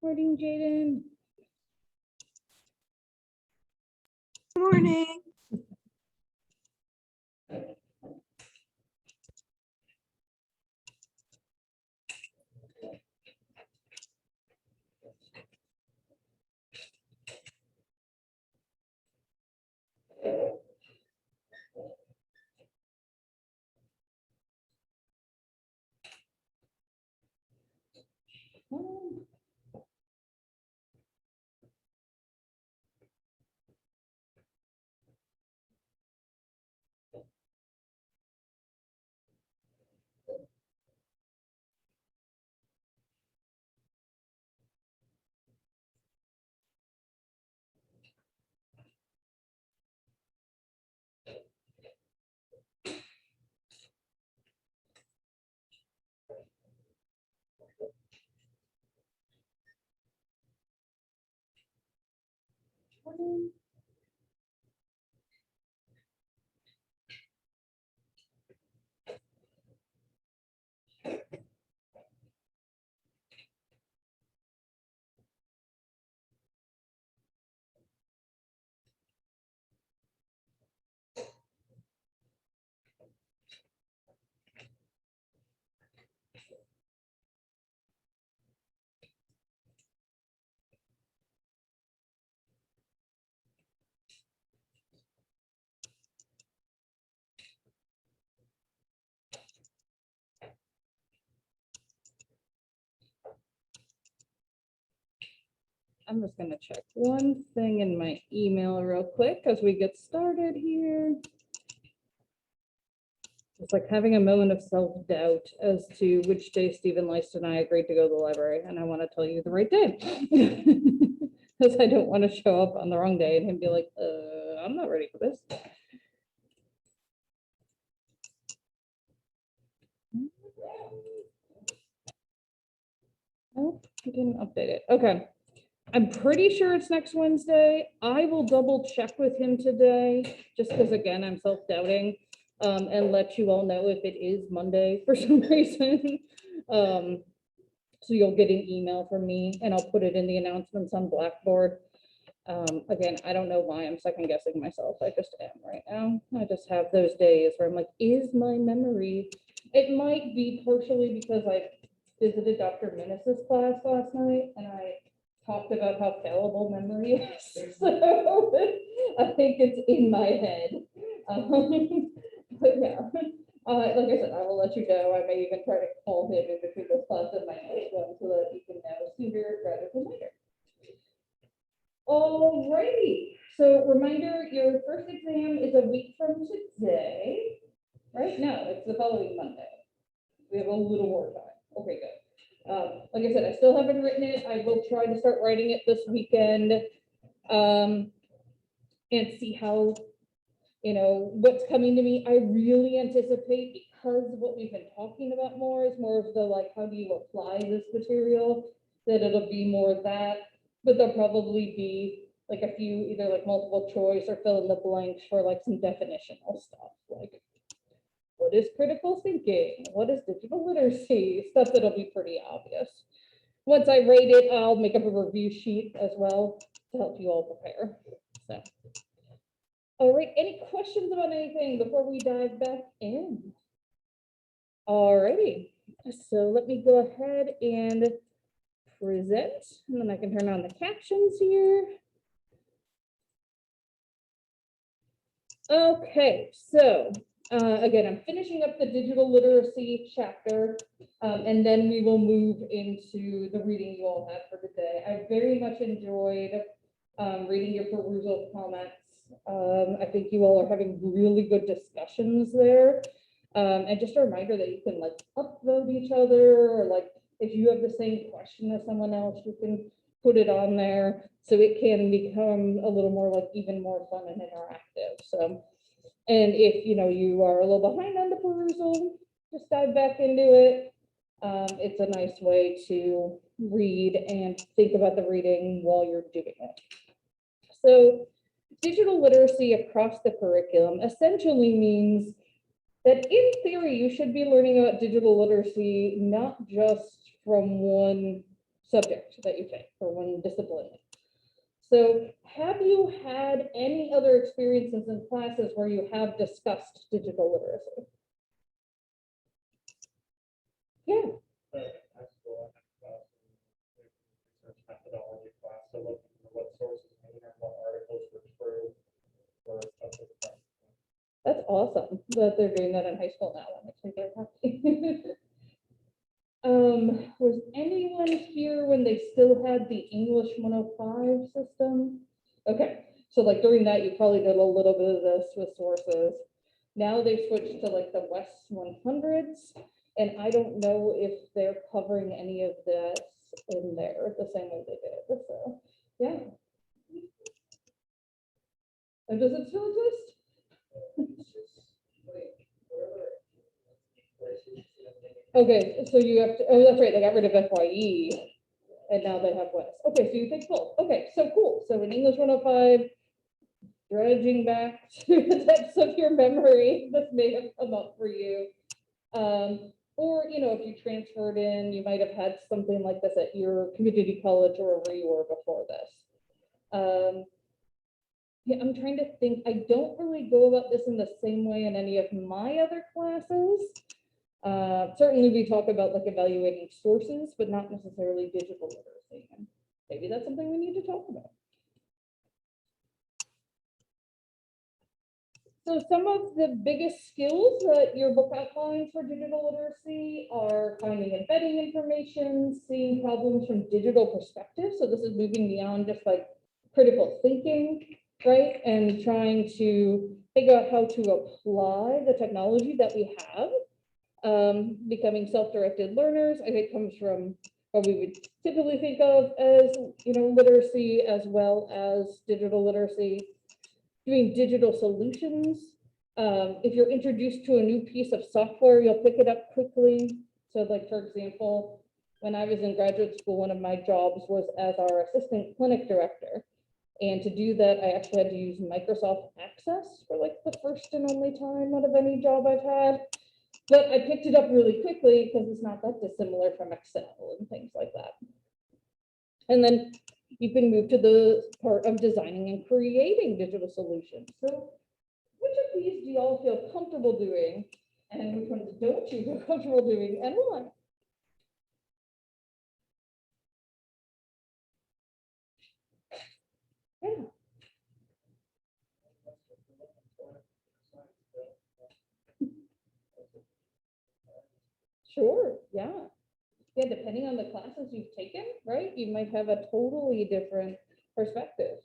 Morning, Jaden. Morning. I'm just gonna check one thing in my email real quick as we get started here. It's like having a moment of self-doubt as to which day Stephen Leist and I agreed to go to the library, and I want to tell you the right day. Because I don't want to show up on the wrong day and him be like, I'm not ready for this. Oh, he didn't update it. Okay. I'm pretty sure it's next Wednesday. I will double check with him today, just because again, I'm self-doubting, and let you all know if it is Monday for some reason. So you'll get an email from me and I'll put it in the announcements on Blackboard. Again, I don't know why I'm second guessing myself. I just am right now. I just have those days where I'm like, is my memory? It might be partially because I visited Dr. Minnis's class last night and I talked about how fallible memory is. So I think it's in my head. But yeah, like I said, I will let you know. I may even try to call him in between this class and my next one so that you can know sooner rather than later. Alrighty, so reminder, your first exam is a week from today, right? No, it's the following Monday. We have a little more time. Okay, good. Like I said, I still haven't written it. I will try to start writing it this weekend, and see how, what's coming to me. I really anticipate, because what we've been talking about more is more of the, like, how do you apply this material, that it'll be more of that, but there'll probably be like a few, either like multiple choice or fill in the blanks for like some definitional stuff, like what is critical thinking? What is digital literacy? Stuff that'll be pretty obvious. Once I rate it, I'll make up a review sheet as well to help you all prepare. So, all right, any questions about anything before we dive back in? All righty, so let me go ahead and present, and then I can turn on the captions here. Okay, so again, I'm finishing up the digital literacy chapter, and then we will move into the reading you all had for today. I very much enjoyed reading your perusal comments. I think you all are having really good discussions there. And just a reminder that you can like upvote each other, or like if you have the same question as someone else, you can put it on there so it can become a little more like even more fun and interactive. So, and if you are a little behind on the perusal, just dive back into it. It's a nice way to read and think about the reading while you're doing it. So digital literacy across the curriculum essentially means that in theory, you should be learning about digital literacy, not just from one subject that you take or one discipline. So have you had any other experiences in classes where you have discussed digital literacy? Yeah. High school, I had research methodology class, so looking for what sources mean and what articles were true for subject. That's awesome that they're doing that in high school now. That makes me very happy. Was anyone here when they still had the English 105 system? Okay, so like during that, you probably did a little bit of this with sources. Now they switched to like the West 100s, and I don't know if they're covering any of this in there the same way they did. So, yeah. And does it still exist? Okay, so you have to, oh, that's right, they got rid of FYE, and now they have West. Okay, so you take both. Okay, so cool. So in English 105, dredging back to the depths of your memory, this may have come up for you. Or, you know, if you transferred in, you might have had something like this at your community college or where you were before this. Yeah, I'm trying to think. I don't really go about this in the same way in any of my other classes. Certainly we talk about like evaluating sources, but not necessarily digital literacy. And maybe that's something we need to talk about. So some of the biggest skills that your book outlines for digital literacy are finding and vetting information, seeing problems from digital perspective. So this is moving beyond just like critical thinking, right? And trying to figure out how to apply the technology that we have. Becoming self-directed learners, I think comes from what we would typically think of as, you know, literacy as well as digital literacy. Doing digital solutions. If you're introduced to a new piece of software, you'll pick it up quickly. So like, for example, when I was in graduate school, one of my jobs was as our assistant clinic director. And to do that, I actually had to use Microsoft Access for like the first and only time out of any job I've had. But I picked it up really quickly because it's not that dissimilar from Excel and things like that. And then you can move to the part of designing and creating digital solutions. So which of these do y'all feel comfortable doing? And which ones don't you feel comfortable doing, and why? Yeah. Sure, yeah. Yeah, depending on the classes you've taken, right? You might have a totally different perspective.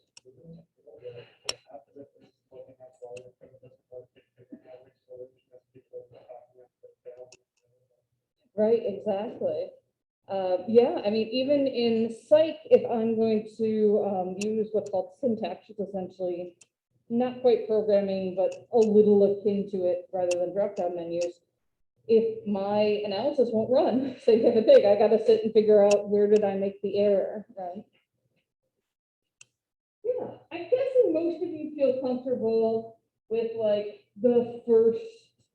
Right, exactly. Yeah, I mean, even in Psych, if I'm going to use what's called syntax, it's essentially not quite programming, but a little akin to it rather than drop-down menus. If my analysis won't run, same type of thing, I got to sit and figure out where did I make the error, right? Yeah, I'm guessing most of you feel comfortable with like the first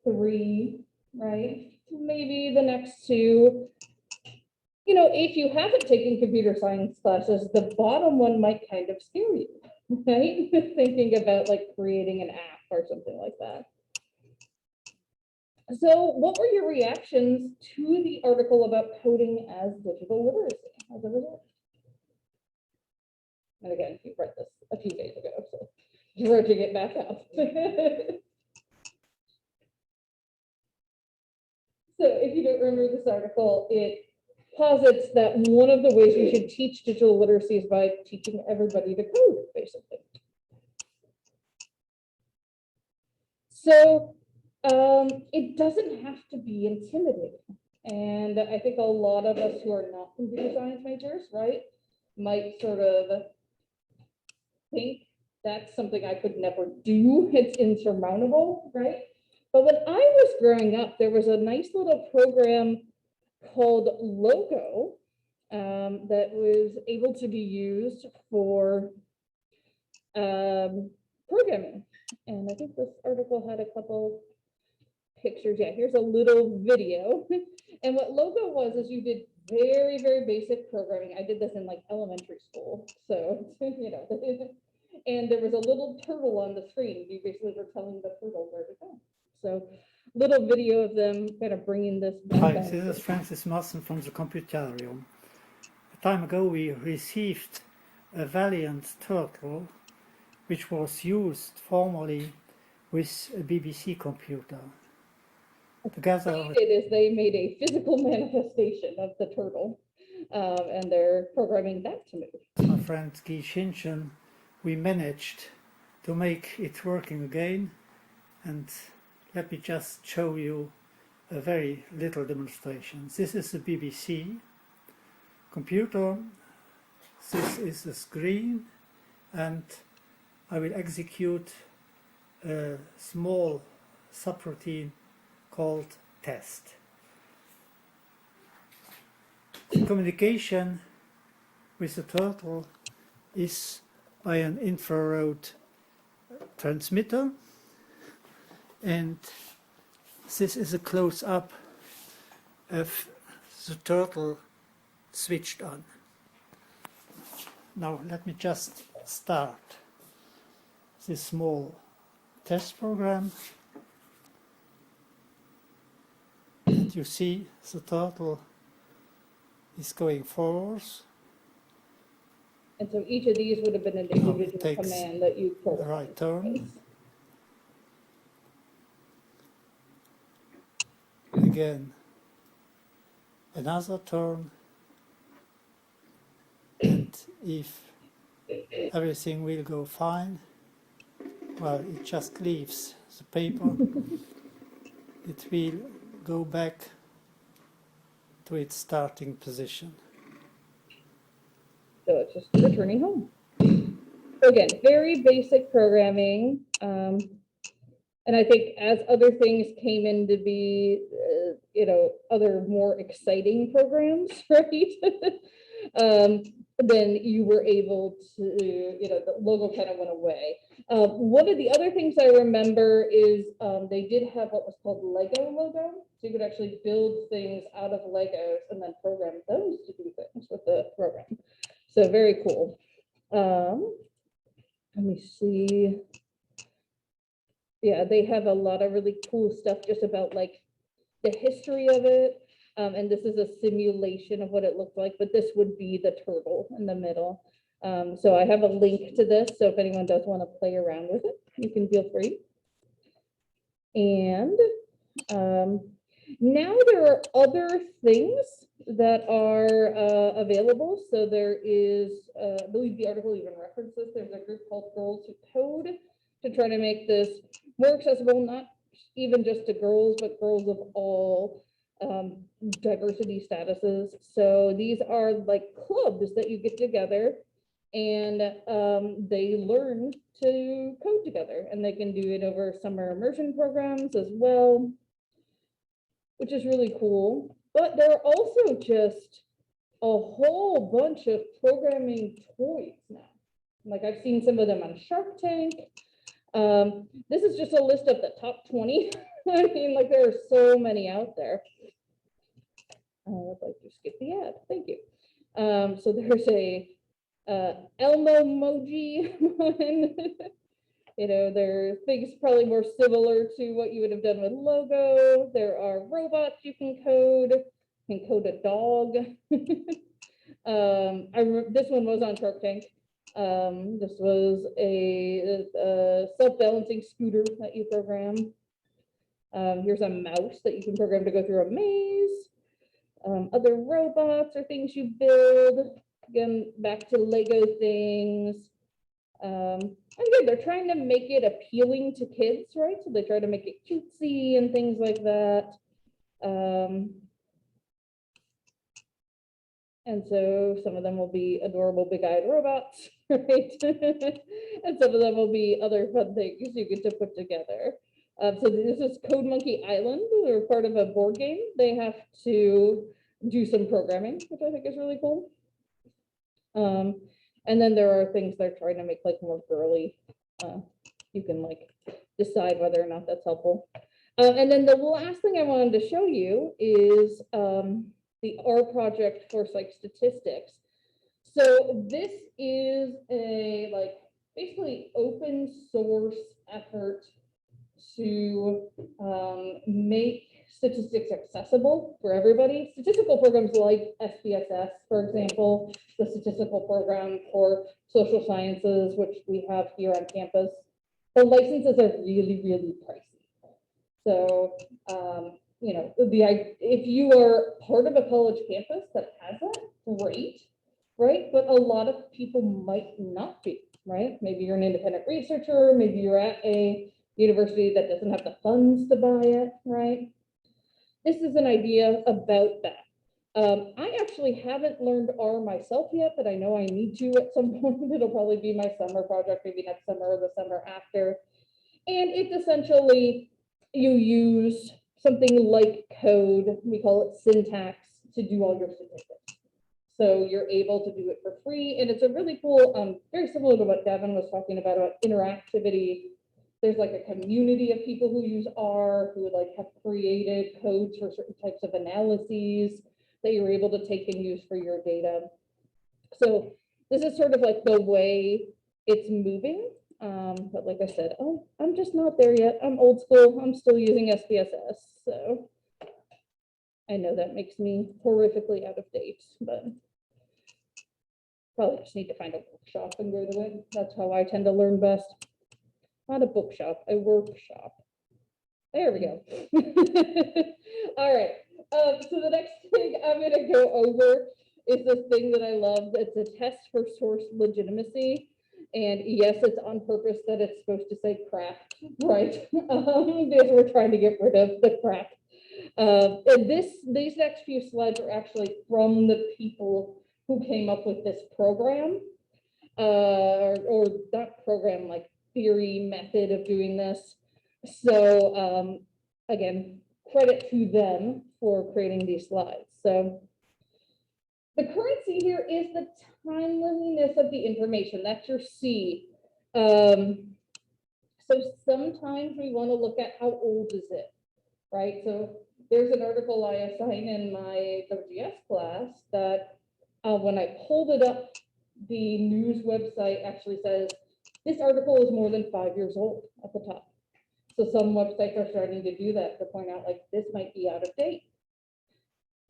three, right? Maybe the next two. You know, if you haven't taken computer science classes, the bottom one might kind of scare you, right? Thinking about like creating an app or something like that. So what were your reactions to the article about coding as digital literacy as a result? And again, you read this a few days ago, so dredging it back up. So if you don't remember this article, it posits that one of the ways we should teach digital literacy is by teaching everybody to code, basically. So it doesn't have to be intimidating. And I think a lot of us who are not computer science majors, right, might sort of think that's something I could never do. It's insurmountable, right? But when I was growing up, there was a nice little program called Logo that was able to be used for programming. And I think this article had a couple pictures. Yeah, here's a little video. And what Logo was is you did very, very basic programming. I did this in like elementary school, so, you know. And there was a little turtle on the screen. You basically were telling the turtle where to go. So little video of them kind of bringing this back. Hi, this is Francis Marston from the Computerium. A time ago we received a Valiant turtle which was used formerly with a BBC computer. Together What they did is they made a physical manifestation of the turtle, and they're programming that to move. my friend Guy Shinchen, we managed to make it working again, and let me just show you a very little demonstration. This is the BBC computer, this is the screen, and I will execute a small subroutine called test. The communication with the turtle is by an infrared transmitter, and this is a close-up of the turtle switched on. Now let me just start this small test program. And you see the turtle is going forwards. And so each of these would have been an individual takes command that you The programmed. right turn. Again, another turn. And if everything will go fine, well, it just leaves the paper. It will go back to its starting position. So it's just returning home. So again, very basic programming. And I think as other things came in to be, you know, other more exciting programs, right? Then you were able to, you know, the logo kind of went away. One of the other things I remember is they did have what was called Lego logo. So you could actually build things out of Legos and then program those to do things with the program. So very cool. Let me see. Yeah, they have a lot of really cool stuff just about like the history of it. And this is a simulation of what it looked like, but this would be the turtle in the middle. So I have a link to this. So if anyone does want to play around with it, you can feel free. And now there are other things that are available. So there is, I believe the article even references, there's a group called Girls Who Code to try to make this more accessible, not even just to girls, but girls of all diversity statuses. So these are like clubs that you get together and they learn to code together, and they can do it over summer immersion programs as well, which is really cool. But there are also just a whole bunch of programming toys now. Like I've seen some of them on Shark Tank. This is just a list of the top 20. I mean, like there are so many out there. I'd like to skip the ad. Thank you. So there's a Elmo emoji one. You know, there are things probably more similar to what you would have done with logo. There are robots you can code. You can code a dog. This one was on Shark Tank. This was a self-balancing scooter that you program. Here's a mouse that you can program to go through a maze. Other robots or things you build. Again, back to Lego things. Again, they're trying to make it appealing to kids, right? So they try to make it cutesy and things like that. And so some of them will be adorable big-eyed robots, right? And some of them will be other fun things you get to put together. So this is Code Monkey Island. They're part of a board game. They have to do some programming, which I think is really cool. And then there are things they're trying to make like more girly. You can like decide whether or not that's helpful. And then the last thing I wanted to show you is the R project for Psych statistics. So this is a basically open source effort to make statistics accessible for everybody. Statistical programs like SPSS, for example, the statistical program for social sciences, which we have here on campus, the licenses are really, really pricey. So, you know, if you are part of a college campus that has that, great, right? But a lot of people might not be, right? Maybe you're an independent researcher, maybe you're at a university that doesn't have the funds to buy it, right? This is an idea about that. I actually haven't learned R myself yet, but I know I need to at some point. It'll probably be my summer project, maybe next summer or the summer after. And it's essentially, you use something like code, we call it syntax, to do all your statistics. So you're able to do it for free. And it's a really cool, very similar to what Devin was talking about interactivity. There's like a community of people who use R, who have created codes for certain types of analyses that you're able to take and use for your data. So this is sort of like the way it's moving. But like I said, I'm just not there yet. I'm old school. I'm still using SPSS. So I know that makes me horrifically out of date, but probably just need to find a workshop and go to it. That's how I tend to learn best. Not a bookshop, a workshop. There we go. All right. So the next thing I'm going to go over is this thing that I love. It's a test for source legitimacy. And yes, it's on purpose that it's supposed to say craft, right? Because we're trying to get rid of the craft. And these next few slides are actually from the people who came up with this program, or that program, like theory method of doing this. So again, credit to them for creating these slides. So the currency here is the timeliness of the information. That's your C. So sometimes we want to look at how old is it, right? So there's an article I assign in my WGS class that when I pulled it up, the news website actually says, this article is more than 5 years old at the top. So some websites are starting to do that to point out this might be out of date.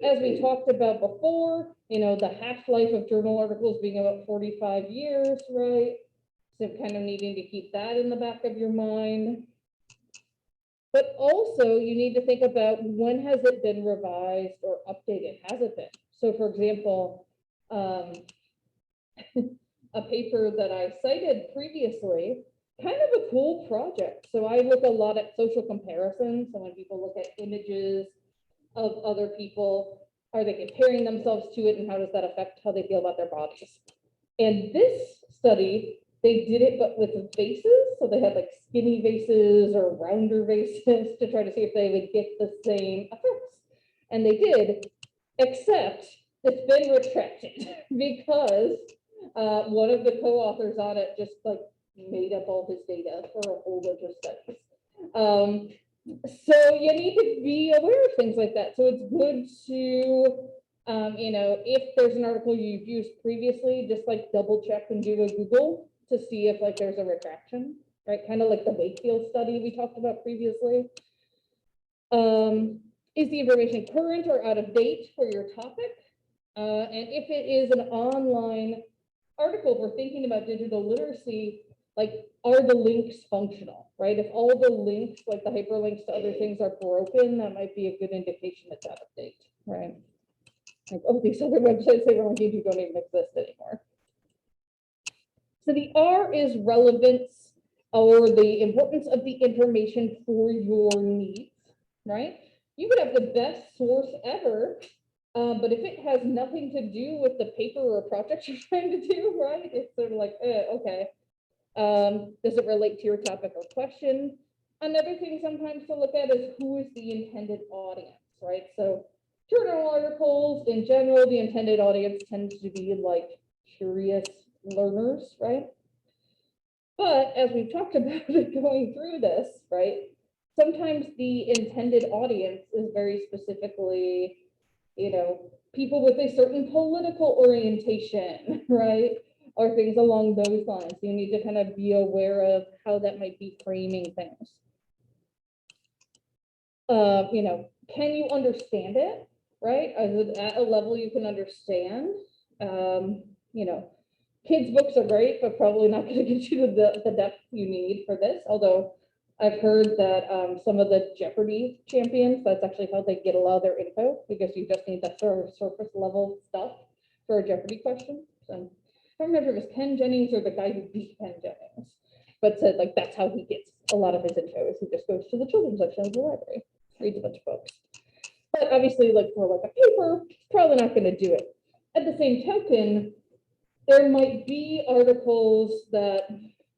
As we talked about before, the half-life of journal articles being about 45 years, right? So kind of needing to keep that in the back of your mind. But also you need to think about, when has it been revised or updated? Has it been? So for example, a paper that I cited previously, kind of a cool project. So I look a lot at social comparisons. So when people look at images of other people, are they comparing themselves to it, and how does that affect how they feel about their bodies? And this study, they did it but with faces. So they had skinny faces or rounder faces to try to see if they would get the same effects. And they did, except it's been retracted because one of the co-authors on it just made up all his data for a whole bunch of studies. So you need to be aware of things like that. So it's good to, if there's an article you've used previously, just double check and do a Google to see if there's a retraction, right? Kind of like the Wakefield study we talked about previously. Is the information current or out of date for your topic? And if it is an online article, we're thinking about digital literacy, are the links functional, right? If all the links, the hyperlinks to other things, are broken, that might be a good indication it's out of date, right? These other websites they were gave you don't even exist anymore. So the R is relevance, or the importance of the information for your needs, right? You could have the best source ever, but if it has nothing to do with the paper or project you're trying to do, right? It's sort of okay. Does it relate to your topic or question? Another thing sometimes to look at is, who is the intended audience, right? So journal articles in general, the intended audience tends to be curious learners, right? But as we've talked about going through this, right? Sometimes the intended audience is very specifically, people with a certain political orientation, right? Or things along those lines. You need to kind of be aware of how that might be framing things. Can you understand it, right? Is it at a level you can understand? Kids' books are great, but probably not going to get you to the depth you need for this. Although I've heard that some of the Jeopardy champions, that's actually how they get a lot of their info, because you just need that sort of surface level stuff for a Jeopardy question. So I don't remember if it was Ken Jennings or the guy who beat Ken Jennings, but said like that's how he gets a lot of his info, is he just goes to the children's section of the library, reads a bunch of books. But obviously, like for like a paper, probably not going to do it. At the same token, there might be articles that,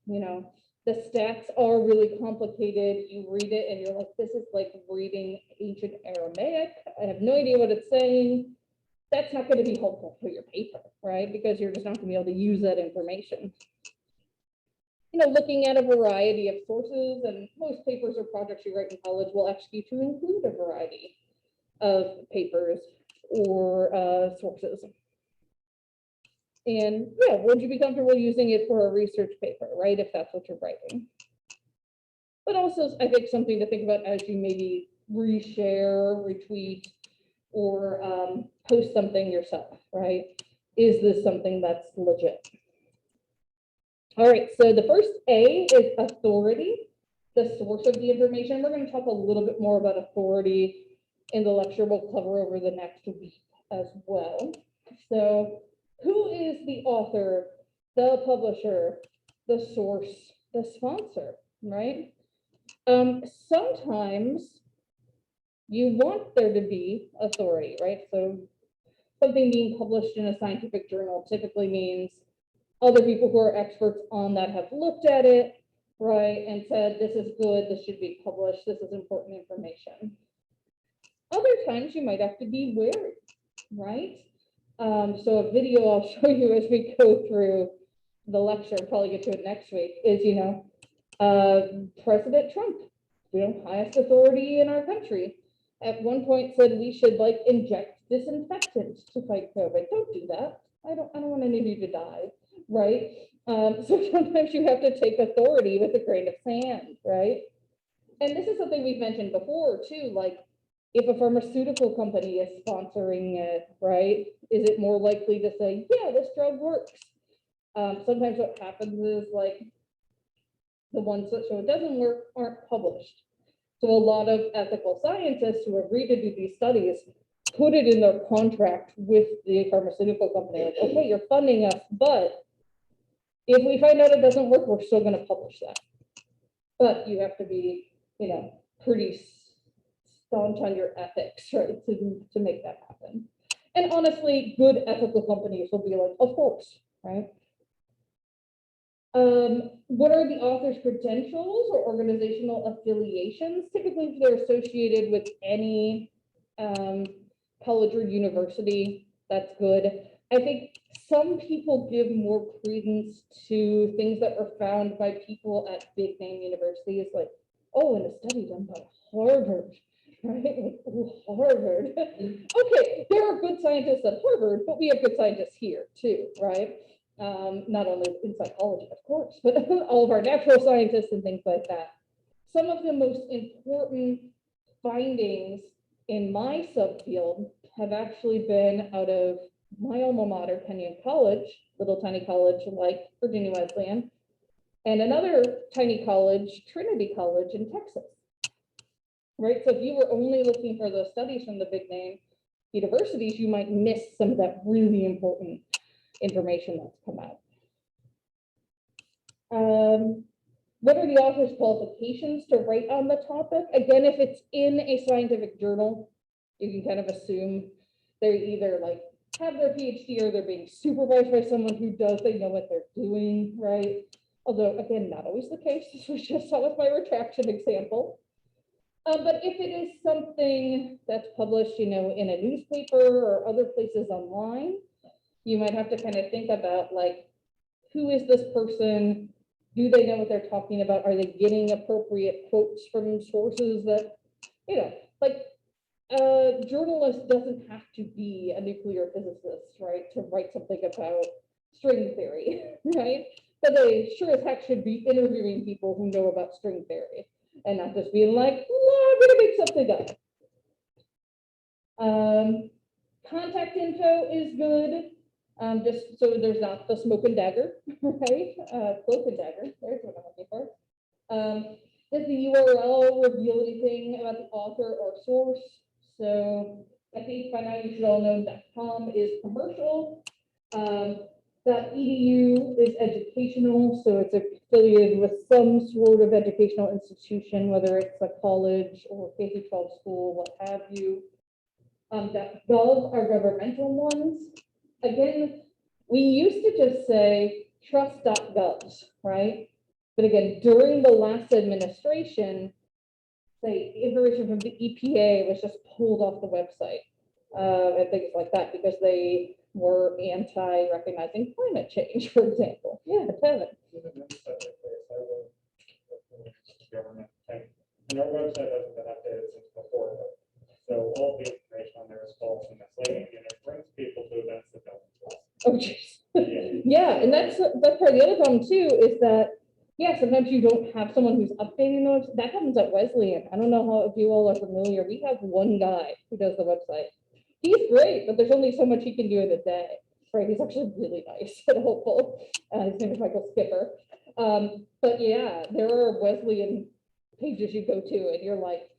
the stats are really complicated. You read it and you're like, this is like reading ancient Aramaic. I have no idea what it's saying. That's not going to be helpful for your paper, right? Because you're just not going to be able to use that information. Looking at a variety of sources, and most papers or projects you write in college will ask you to include a variety of papers or sources. And yeah, would you be comfortable using it for a research paper, right? If that's what you're writing. But also, I think something to think about as you maybe reshare, retweet, or post something yourself, right? Is this something that's legit? All right, so the first A is authority, the source of the information. We're going to talk a little bit more about authority in the lecture we'll cover over the next week as well. So who is the author, the publisher, the source, the sponsor, right? Sometimes you want there to be authority, right? So something being published in a scientific journal typically means other people who are experts on that have looked at it, right, and said, this is good, this should be published, this is important information. Other times you might have to be wary, right? So a video I'll show you as we go through the lecture, probably get to it next week, is, President Trump, highest authority in our country, at one point said we should like inject disinfectant to fight COVID. Don't do that. I don't want any of you to die, right? So sometimes you have to take authority with a grain of sand, right? And this is something we've mentioned before too, like if a pharmaceutical company is sponsoring it, right? Is it more likely to say, yeah, this drug works? Sometimes what happens is like the ones that show it doesn't work aren't published. So a lot of ethical scientists who agree to do these studies put it in their contract with the pharmaceutical company. Like, okay, you're funding us, but if we find out it doesn't work, we're still going to publish that. But you have to be, pretty staunch on your ethics, right, to make that happen. And honestly, good ethical companies will be like, of course, right? What are the author's credentials or organizational affiliations? Typically, if they're associated with any college or university, that's good. I think some people give more credence to things that were found by people at big name universities, like, oh, in a study done by Harvard, right? Like, oh, Harvard. Okay, there are good scientists at Harvard, but we have good scientists here too, right? Not only in psychology, of course, but all of our natural scientists and things like that. Some of the most important findings in my subfield have actually been out of my alma mater, Kenyon College, little tiny college like Virginia Wesleyan, and another tiny college, Trinity College in Texas. Right, so if you were only looking for those studies from the big name universities, you might miss some of that really important information that's come out. What are the author's qualifications to write on the topic? Again, if it's in a scientific journal, you can kind of assume they're either like have their PhD or they're being supervised by someone who does, they know what they're doing, right? Although, again, not always the case, as we just saw with my retraction example. But if it is something that's published, in a newspaper or other places online, you might have to kind of think about like, who is this person? Do they know what they're talking about? Are they getting appropriate quotes from sources that, like a journalist doesn't have to be a nuclear physicist, right, to write something about string theory, right? But they sure as heck should be interviewing people who know about string theory and not just being like, no, I'm gonna make something up. Contact info is good, just so there's not the smoke and dagger, right? Cloak and dagger, there's what I'm looking for. Does the URL reveal anything about the author or source? So I think by now you should all know that .com is commercial. .edu is educational, so it's affiliated with some sort of educational institution, whether it's a college or K-12 school, what have you. .gov are governmental ones. Again, we used to just say trust.govs, right? But again, during the last administration, say information from the EPA was just pulled off the website and things like that because they were anti-recognizing climate change, for example. Yeah, Kevin. Government, and our website hasn't been updated since before, so all the information on there is false and misleading, and it brings people to events that don't exist. Oh, geez. Yeah, and that's part of the other problem too, is that, yeah, sometimes you don't have someone who's updating those. That happens at Wesleyan. I don't know how, if you all are familiar, we have one guy who does the website. He's great, but there's only so much he can do in a day, right? He's actually really nice and helpful. His name is Michael Skipper. But yeah, there are Wesleyan pages you go to and you're like,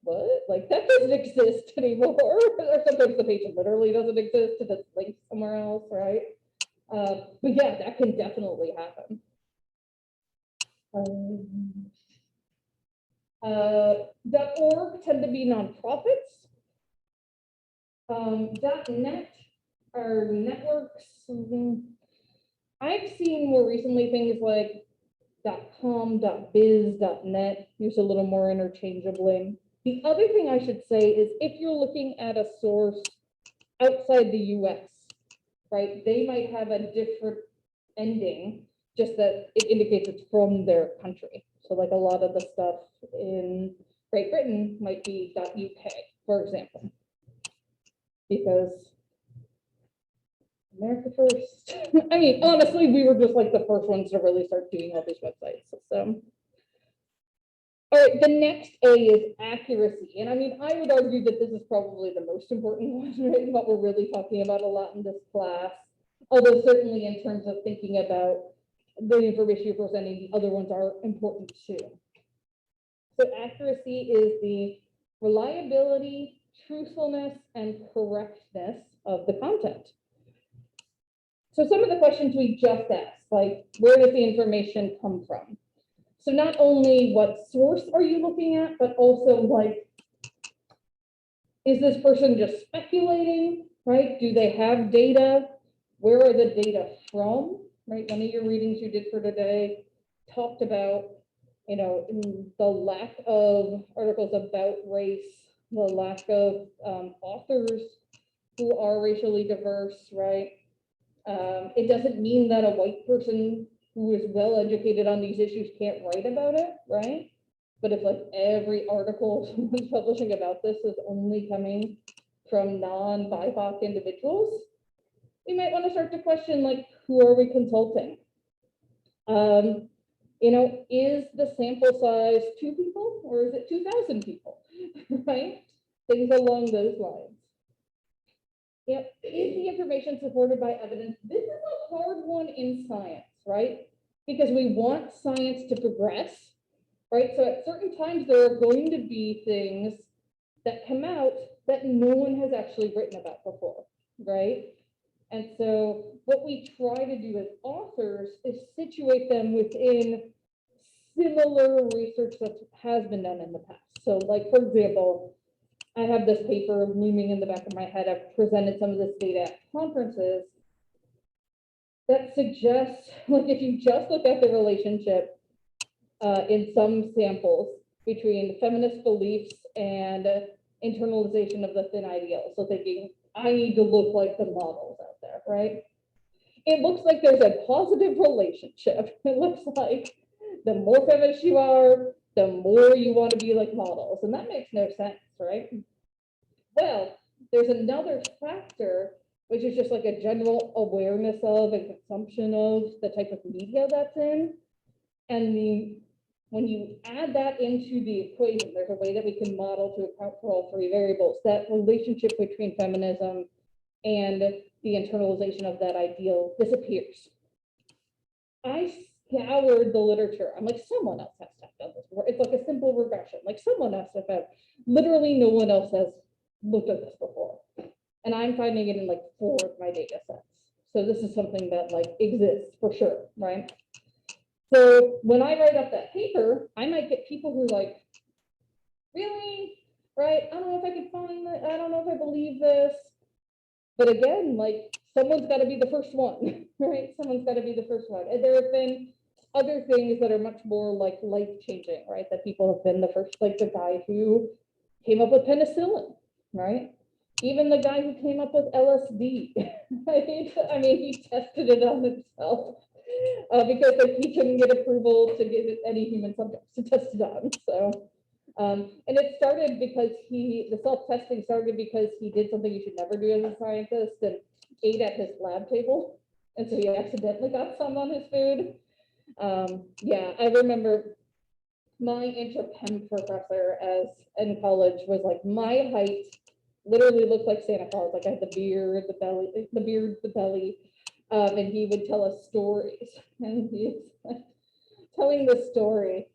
what? Like that doesn't exist anymore. Or sometimes the page literally doesn't exist and it's linked somewhere else, right? But yeah, that can definitely happen. .org tend to be nonprofits. .net are networks. I've seen more recently things like .com, .biz, .net used a little more interchangeably. The other thing I should say is if you're looking at a source outside the US, right, they might have a different ending, just that it indicates it's from their country. So like a lot of the stuff in Great Britain might be .uk, for example, because America first. I mean, honestly, we were just like the first ones to really start doing all these websites. So, all right, the next A is accuracy. And I mean, I would argue that this is probably the most important one, right? What we're really talking about a lot in this class. Although certainly in terms of thinking about the information you're presenting, the other ones are important too. So accuracy is the reliability, truthfulness, and correctness of the content. So some of the questions we just asked, like where does the information come from? So not only what source are you looking at, but also like, is this person just speculating, right? Do they have data? Where are the data from, right? One of your readings you did for today talked about, you know, the lack of articles about race, the lack of authors who are racially diverse, right? It doesn't mean that a white person who is well educated on these issues can't write about it, right? But if like every article someone's publishing about this is only coming from non-BIPOC individuals, we might want to start to question like, who are we consulting? You know, is the sample size 2 people or is it 2,000 people, right? Things along those lines. Yep. Is the information supported by evidence? This is a hard one in science, right? Because we want science to progress, right? So at certain times, there are going to be things that come out that no one has actually written about before, right? And so what we try to do as authors is situate them within similar research that has been done in the past. So like, for example, I have this paper looming in the back of my head. I've presented some of this data at conferences that suggests, like if you just look at the relationship in some samples between feminist beliefs and internalization of the thin ideal. So thinking, I need to look like the models out there, right? It looks like there's a positive relationship. It looks like the more feminist you are, the more you want to be like models. And that makes no sense, right? Well, there's another factor, which is just like a general awareness of and consumption of the type of media that's in. And when you add that into the equation, there's a way that we can model to account for all three variables, that relationship between feminism and the internalization of that ideal disappears. I scoured the literature. I'm like, someone else has to have done this. It's like a simple regression. Like someone else has had, literally no one else has looked at this before. And I'm finding it in like 4 of my data sets. So this is something that like exists for sure, right? So when I write up that paper, I might get people who like, really, right? I don't know if I can find that. I don't know if I believe this. But again, like someone's got to be the first one, right? Someone's got to be the first one. And there have been other things that are much more like life-changing, right? That people have been the first, like the guy who came up with penicillin, right? Even the guy who came up with LSD, right? I mean, he tested it on himself because like, he couldn't get approval to give it any human subjects to test it on. So, and it started because the self-testing started because he did something you should never do as a scientist and ate at his lab table. And so he accidentally got some on his food. Yeah, I remember my intro chem professor in college was like my height, literally looked like Santa Claus. Like I had the beard, the belly, and he would tell us stories. And he's like, telling the story.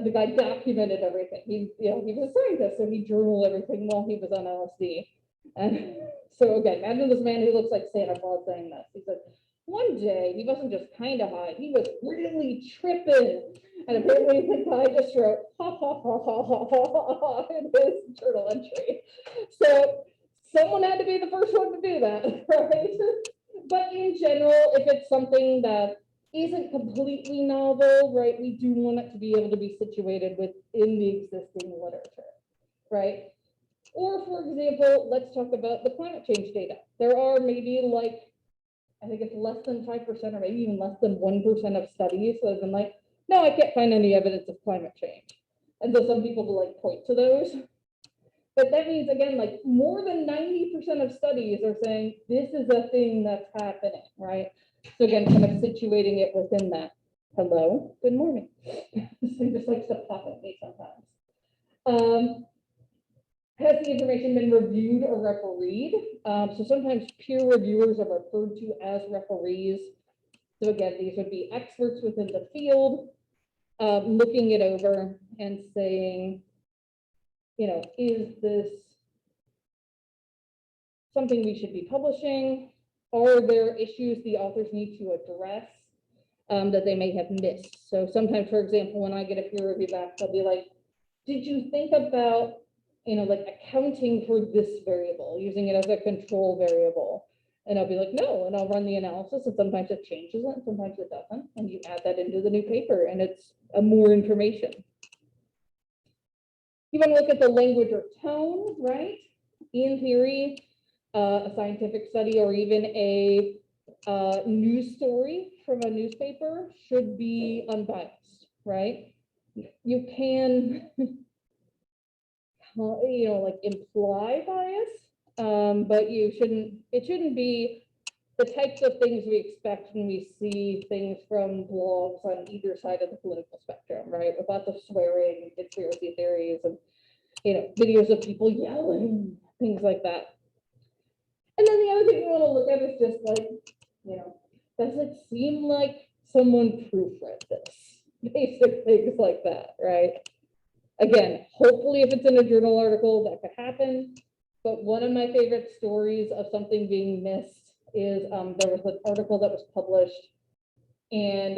The guy documented everything. He was a scientist, so he journaled everything while he was on LSD. And so again, imagine this man who looks like Santa Claus saying this. He said, one day he wasn't just kind of high, he was really tripping. And apparently the guy just wrote ha ha ha ha ha ha ha in his journal entry. So someone had to be the first one to do that, right? But in general, if it's something that isn't completely novel, right, we do want it to be able to be situated within the existing literature, right? Or for example, let's talk about the climate change data. There are maybe like, I think it's less than 5% or maybe even less than 1% of studies that have been like, no, I can't find any evidence of climate change. And so some people will like point to those. But that means, again, like more than 90% of studies are saying this is a thing that's happening, right? So again, kind of situating it within that. Hello, good morning. This thing just likes to pop at me sometimes. Has the information been reviewed or refereed? So sometimes peer reviewers are referred to as referees. So again, these would be experts within the field, looking it over and saying, is this something we should be publishing? Are there issues the authors need to address that they may have missed? So sometimes, for example, when I get a peer review back, they'll be like, did you think about, like accounting for this variable, using it as a control variable? And I'll be like, no, and I'll run the analysis, and sometimes it changes it, and sometimes it doesn't, and you add that into the new paper, and it's more information. You want to look at the language or tone, right? In theory, a scientific study or even a news story from a newspaper should be unbiased, right? You can, like imply bias, but it shouldn't be the types of things we expect when we see things from blogs on either side of the political spectrum, right? With lots of swearing and conspiracy theories and, videos of people yelling, things like that. And then the other thing you want to look at is just like, does it seem like someone proofread this? Basic things like that, right? Again, hopefully if it's in a journal article, that could happen. But one of my favorite stories of something being missed is there was an article that was published and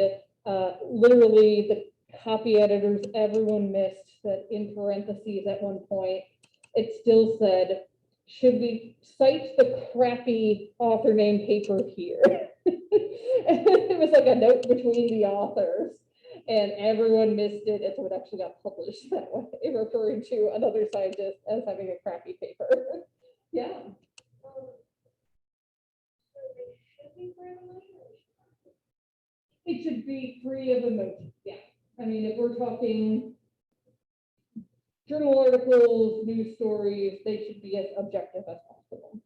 literally the copy editors, everyone missed that in parentheses at one point, it still said, should we cite the crappy author name paper here? It was like a note between the authors and everyone missed it. And so it actually got published that way, referring to another scientist as having a crappy paper. Yeah. It should be free of emotion. Yeah. I mean, if we're talking journal articles, news stories, they should be as objective as possible.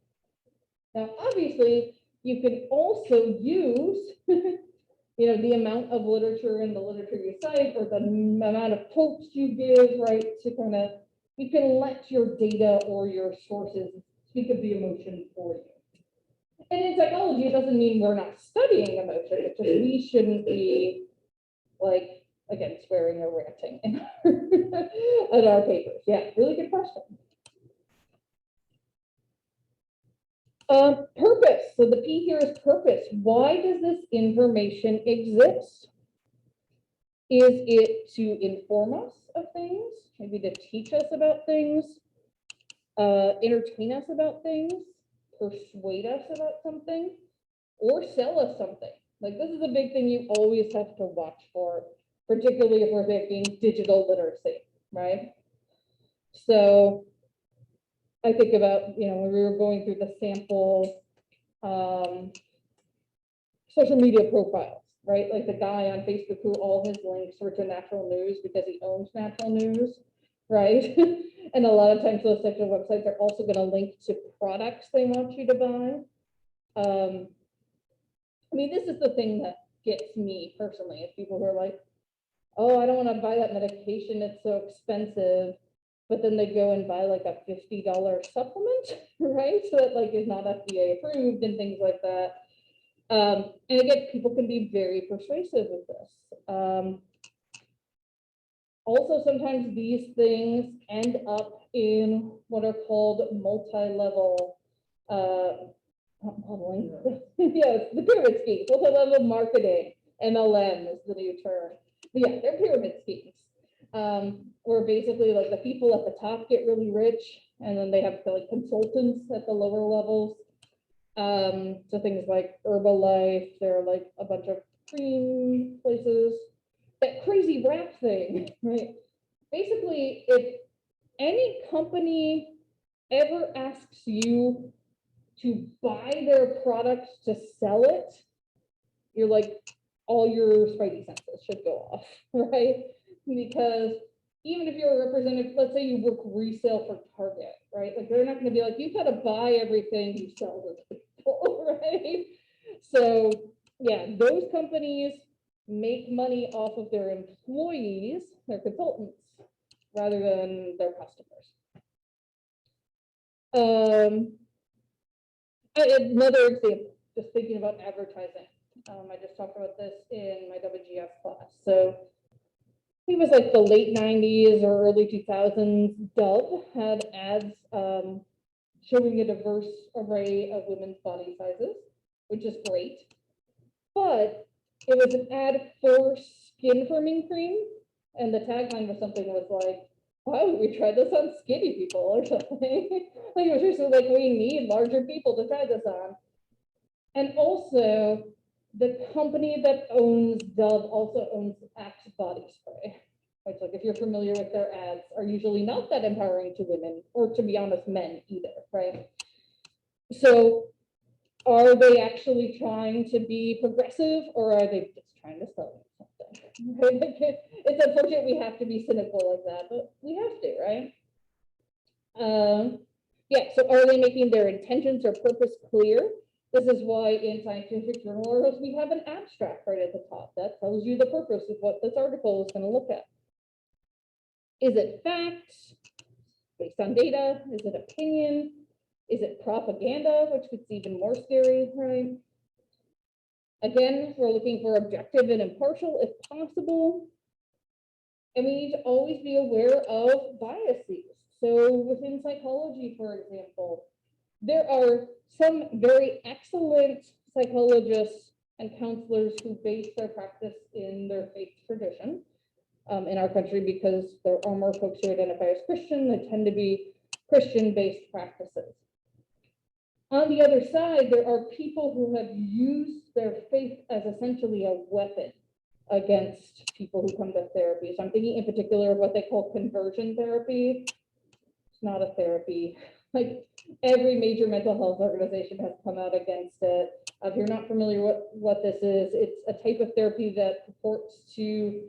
Now, obviously, you can also use, the amount of literature in the literature you cite or the amount of quotes you give, right, to kind of, you can let your data or your sources speak of the emotion for you. And in psychology, it doesn't mean we're not studying emotion. It's just we shouldn't be like, again, swearing or ranting in our papers. Yeah, really good question. Purpose. So the P here is purpose. Why does this information exist? Is it to inform us of things? Maybe to teach us about things? Entertain us about things? Persuade us about something? Or sell us something? Like, this is a big thing you always have to watch for, particularly if we're thinking digital literacy, right? So I think about, when we were going through the sample social media profiles, right? Like the guy on Facebook who all his links were to natural news because he owns natural news, right? And a lot of times those types of websites are also going to link to products they want you to buy. I mean, this is the thing that gets me personally, is people who are like, oh, I don't want to buy that medication, it's so expensive. But then they go and buy like a $50 supplement, right? So that like is not FDA approved and things like that. And again, people can be very persuasive with this. Also, sometimes these things end up in what are called multi-level modeling. Yes, the pyramid schemes, multi-level marketing, MLM is the new term. But yeah, they're pyramid schemes. Where basically like the people at the top get really rich, and then they have like consultants at the lower levels. So things like Herbalife, there are like a bunch of cream places. That crazy wrap thing, right? Basically, if any company ever asks you to buy their products to sell it, you're like, all your spidey senses should go off, right? Because even if you're a representative, let's say you work resale for Target, right? Like they're not going to be like, you've got to buy everything you sell to people, right? So yeah, those companies make money off of their employees, their consultants, rather than their customers. Another example, just thinking about advertising. I just talked about this in my WGS class. So it was like the late 90s or early 2000s. Dove had ads showing a diverse array of women's body sizes, which is great. But it was an ad for skin firming cream, and the tagline was something that was like, why would we try this on skinny people or something? Like it was just like, we need larger people to try this on. And also, the company that owns Dove also owns Axe body spray, which, like, if you're familiar with their ads, are usually not that empowering to women, or to be honest, men either, right? So are they actually trying to be progressive, or are they just trying to sell you something? Right? It's unfortunate we have to be cynical like that, but we have to, right? Yeah, so are they making their intentions or purpose clear? This is why in scientific journal articles, we have an abstract right at the top that tells you the purpose of what this article is going to look at. Is it facts based on data? Is it opinion? Is it propaganda, which gets even more scary, right? Again, we're looking for objective and impartial if possible. And we need to always be aware of biases. So within psychology, for example, there are some very excellent psychologists and counselors who base their practice in their faith tradition in our country, because there are more folks who identify as Christian. They tend to be Christian-based practices. On the other side, there are people who have used their faith as essentially a weapon against people who come to therapy. So I'm thinking in particular of what they call conversion therapy. It's not a therapy. Like every major mental health organization has come out against it. If you're not familiar with what this is, it's a type of therapy that purports to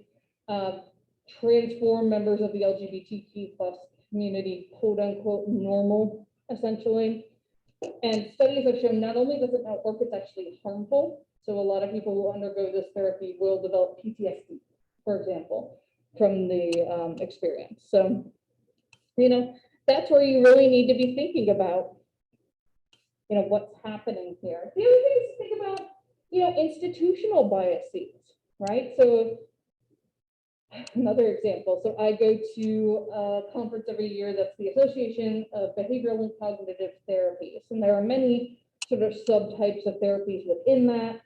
transform members of the LGBTQ plus community, quote unquote, normal, essentially. And studies have shown not only does it not work, it's actually harmful. So a lot of people who undergo this therapy will develop PTSD, for example, from the experience. So, that's where you really need to be thinking about, what's happening here. The other thing is to think about, institutional biases, right? So another example. So I go to a conference every year that's the Association of Behavioral and Cognitive Therapies. And there are many sort of subtypes of therapies within that.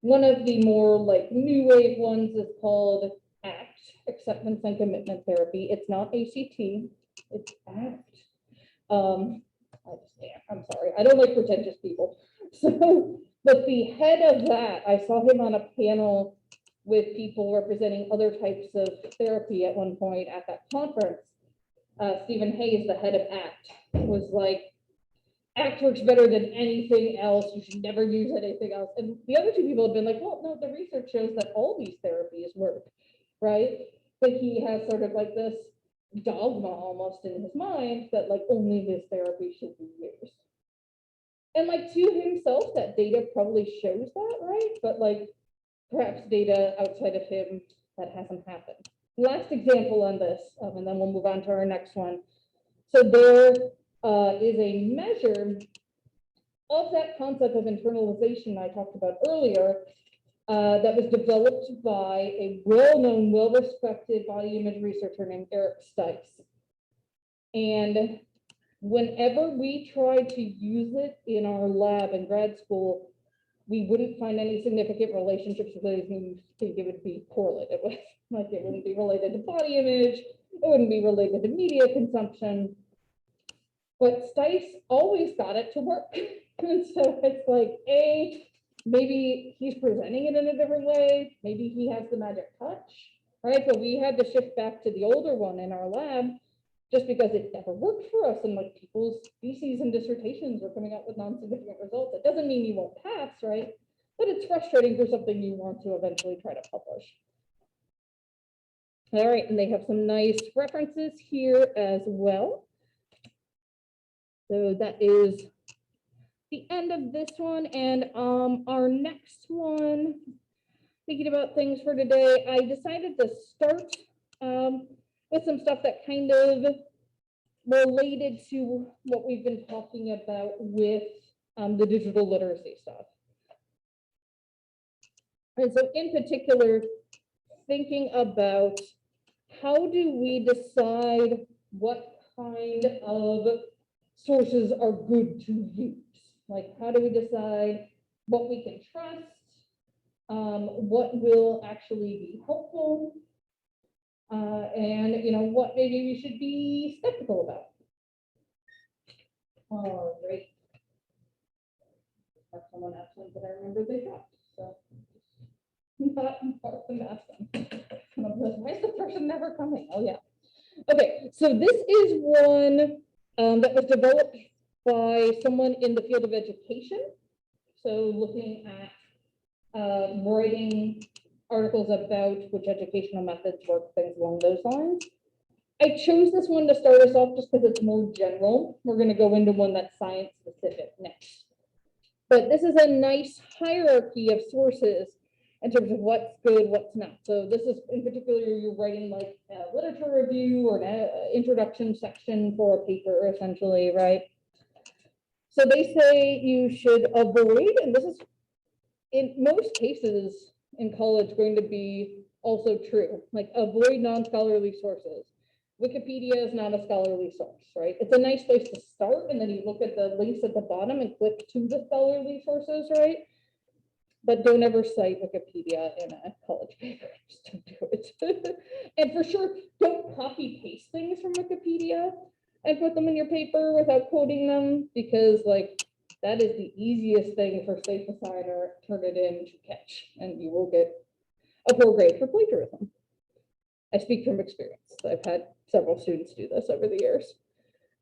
One of the more like new wave ones is called ACT, Acceptance and Commitment Therapy. It's not ACT, it's ACT. I'm sorry, I don't like pretentious people. So, but the head of that, I saw him on a panel with people representing other types of therapy at one point at that conference. Stephen Hayes, the head of ACT, was like, ACT works better than anything else. You should never use anything else. And the other two people have been like, well, no, the research shows that all these therapies work, right? But he has sort of like this dogma almost in his mind that like only this therapy should be used. And like to himself, that data probably shows that, right? But like perhaps data outside of him, that hasn't happened. Last example on this, and then we'll move on to our next one. So there is a measure of that concept of internalization I talked about earlier that was developed by a well-known, well-respected body image researcher named Eric Stice. And whenever we tried to use it in our lab in grad school, we wouldn't find any significant relationships with anything you think it would be correlated with. Like it wouldn't be related to body image, it wouldn't be related to media consumption. But Stice always got it to work. And so it's like, maybe he's presenting it in a different way. Maybe he has the magic touch, right? But we had to shift back to the older one in our lab just because it never worked for us. And like people's theses and dissertations were coming out with non-significant results. It doesn't mean you won't pass, right? But it's frustrating for something you want to eventually try to publish. All right, and they have some nice references here as well. So that is the end of this one. And our next one, thinking about things for today, I decided to start with some stuff that kind of related to what we've been talking about with the digital literacy stuff. And so in particular, thinking about how do we decide what kind of sources are good to use? Like, how do we decide what we can trust? What will actually be helpful? And what maybe we should be skeptical about. All right. Have someone ask them that I remember they dropped. So not important to ask them. Why is the person never coming? Oh yeah. Okay, so this is one that was developed by someone in the field of education. So looking at writing articles about which educational methods work, things along those lines. I chose this one to start us off just because it's more general. We're going to go into one that's science specific next. But this is a nice hierarchy of sources in terms of what's good, what's not. So this is in particular, you're writing like a literature review or an introduction section for a paper, essentially, right? So they say you should avoid, and this is in most cases in college going to be also true, like avoid non-scholarly sources. Wikipedia is not a scholarly source, right? It's a nice place to start, and then you look at the links at the bottom and click to the scholarly sources, right? But don't ever cite Wikipedia in a college paper. Just don't do it. And for sure, don't copy paste things from Wikipedia and put them in your paper without quoting them, because like that is the easiest thing for Safe Assigner. Turn it in to catch, and you will get a poor grade for plagiarism. I speak from experience. I've had several students do this over the years.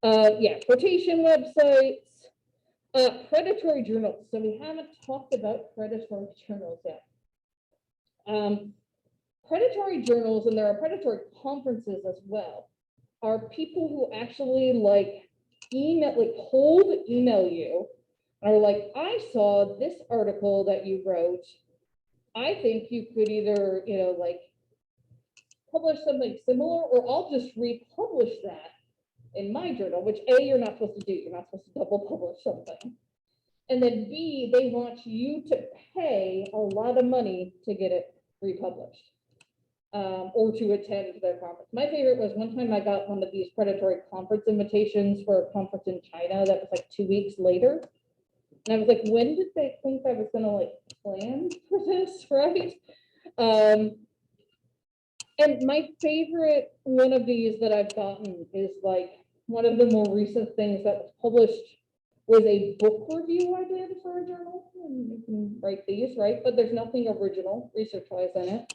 Yeah, quotation websites. Predatory journals. So we haven't talked about predatory journals yet. predatory journals, and there are predatory conferences as well, are people who actually like cold email you and are like, I saw this article that you wrote. I think you could either, like publish something similar, or I'll just republish that in my journal, which A, you're not supposed to do. You're not supposed to double publish something. And then B, they want you to pay a lot of money to get it republished. Or to attend their conference. My favorite was one time I got one of these predatory conference invitations for a conference in China that was like 2 weeks later. And I was like, when did they think I was gonna like plan for this, right? And my favorite one of these that I've gotten is like one of the more recent things that was published was a book review I did for a journal. And you can write these, right? But there's nothing original research-wise in it.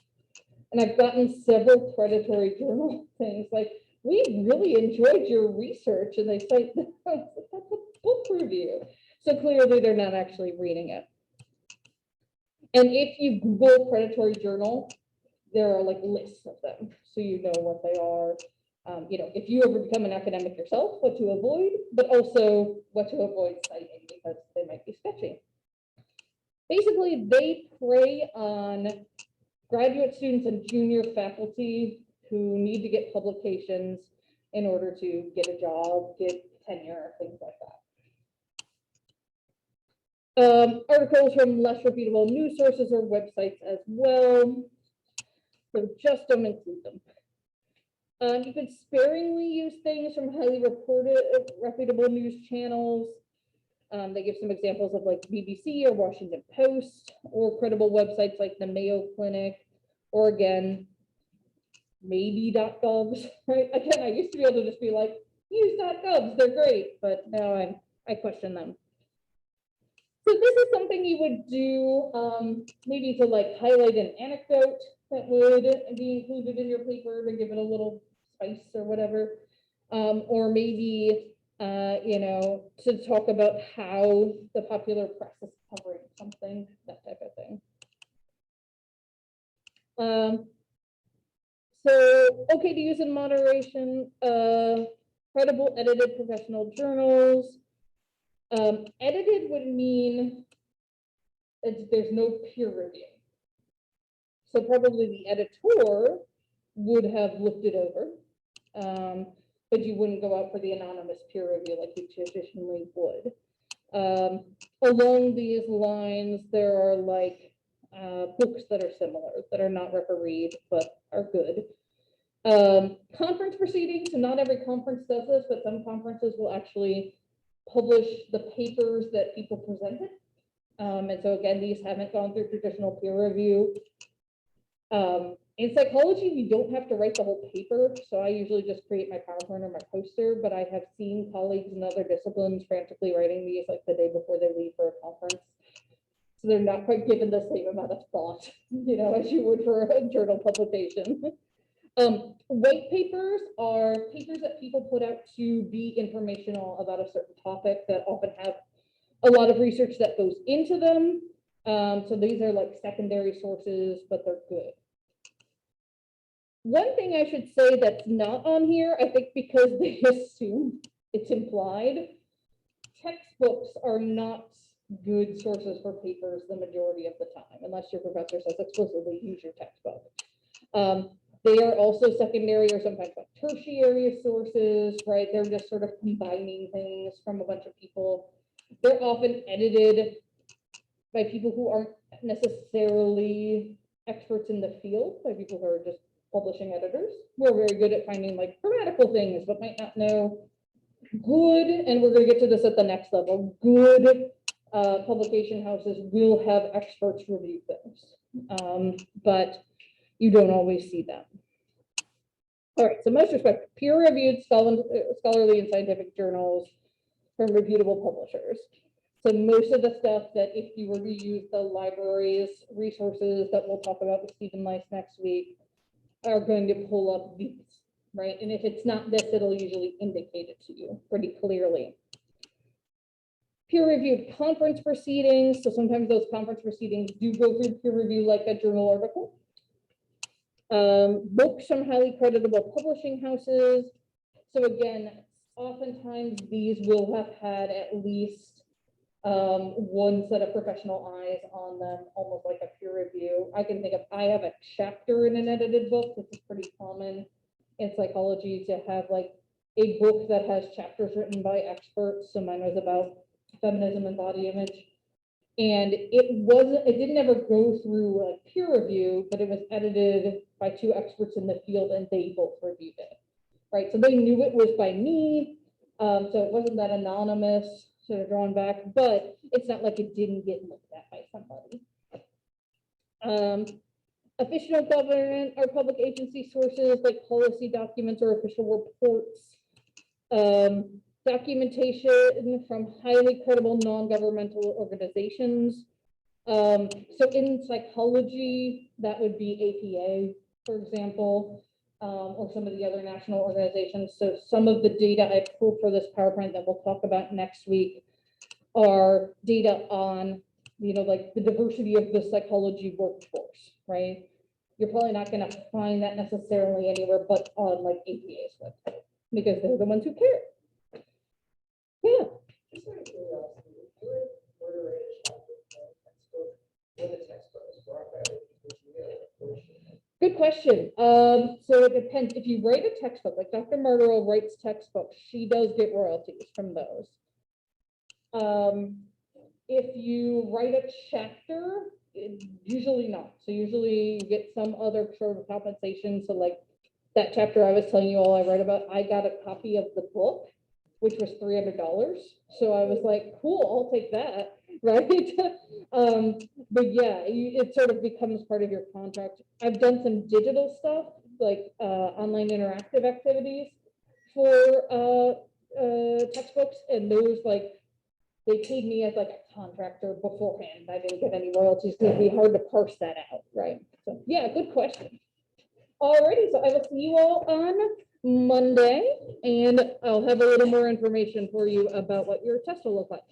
And I've gotten several predatory journal things like, we really enjoyed your research. And they cite, that's a book review. So clearly they're not actually reading it. And if you Google predatory journal, there are like lists of them. So you know what they are. If you ever become an academic yourself, what to avoid, but also what to avoid citing because they might be sketchy. Basically, they prey on graduate students and junior faculty who need to get publications in order to get a job, get tenure, things like that. Articles from less reputable news sources or websites as well. So just don't include them. You could sparingly use things from highly reputable news channels. They give some examples of like BBC or Washington Post, or credible websites like the Mayo Clinic, or again, maybe.govs, right? Again, I used to be able to just be like, use .govs, they're great, but now I question them. So this is something you would do maybe to like highlight an anecdote that would be included in your paper to give it a little spice or whatever, or maybe to talk about how the popular press is covering something, that type of thing. So okay to use in moderation, credible edited professional journals. Edited would mean there's no peer review. So probably the editor would have looked it over, but you wouldn't go out for the anonymous peer review like you traditionally would. Along these lines, there are like books that are similar, that are not refereed, but are good. Conference proceedings, and not every conference does this, but some conferences will actually publish the papers that people presented. And so again, these haven't gone through traditional peer review. In psychology, we don't have to write the whole paper, so I usually just create my PowerPoint or my poster, but I have seen colleagues in other disciplines frantically writing these like the day before they leave for a conference. So they're not quite given the same amount of thought, as you would for a journal publication. White papers are papers that people put out to be informational about a certain topic that often have a lot of research that goes into them. So these are like secondary sources, but they're good. One thing I should say that's not on here, I think because they assume it's implied, textbooks are not good sources for papers the majority of the time, unless your professor says explicitly use your textbook. They are also secondary or sometimes like tertiary sources, right? They're just sort of combining things from a bunch of people. They're often edited by people who aren't necessarily experts in the field, by people who are just publishing editors. We're very good at finding like grammatical things, but might not know good, and we're going to get to this at the next level, good publication houses will have experts review things, but you don't always see them. All right, so most respected, peer-reviewed scholarly and scientific journals from reputable publishers. So most of the stuff that if you were to use the library's resources that we'll talk about with Stephen Lice next week are going to pull up these, right? And if it's not this, it'll usually indicate it to you pretty clearly. Peer-reviewed conference proceedings. So sometimes those conference proceedings do go through peer review like a journal article. Books from highly creditable publishing houses. So again, oftentimes these will have had at least one set of professional eyes on them, almost like a peer review. I have a chapter in an edited book, which is pretty common in psychology to have like a book that has chapters written by experts. So mine was about feminism and body image. And it didn't ever go through like peer review, but it was edited by two experts in the field and they both reviewed it, right? So they knew it was by me. So it wasn't that anonymous, sort of drawn back, but it's not like it didn't get looked at by somebody. Official government or public agency sources like policy documents or official reports. Documentation from highly credible non-governmental organizations. So in psychology, that would be APA, for example, or some of the other national organizations. So some of the data I pulled for this PowerPoint that we'll talk about next week are data on, like the diversity of the psychology workforce, right? You're probably not going to find that necessarily anywhere but on like APA's website because they're the ones who care. Yeah. Just out of curiosity, if you were to write a chapter for a textbook, when the textbook is brought out, would you get a portion? Good question. So it depends. If you write a textbook, like Dr. Martero writes textbooks, she does get royalties from those. If you write a chapter, usually not. So usually you get some other sort of compensation. So like that chapter I was telling you all I read about, I got a copy of the book, which was $300. So I was like, cool, I'll take that, right? But yeah, it sort of becomes part of your contract. I've done some digital stuff, like online interactive activities for textbooks, and those they paid me as like a contractor beforehand. I didn't get any royalties because it'd be hard to parse that out, right? So yeah, good question. Alrighty, so I will see you all on Monday, and I'll have a little more information for you about what your test will look like.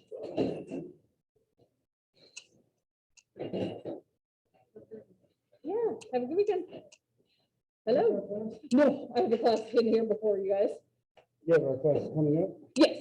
Yeah, have a good weekend. Hello? No, I have a class in here before you guys. You have our class coming up? Yes.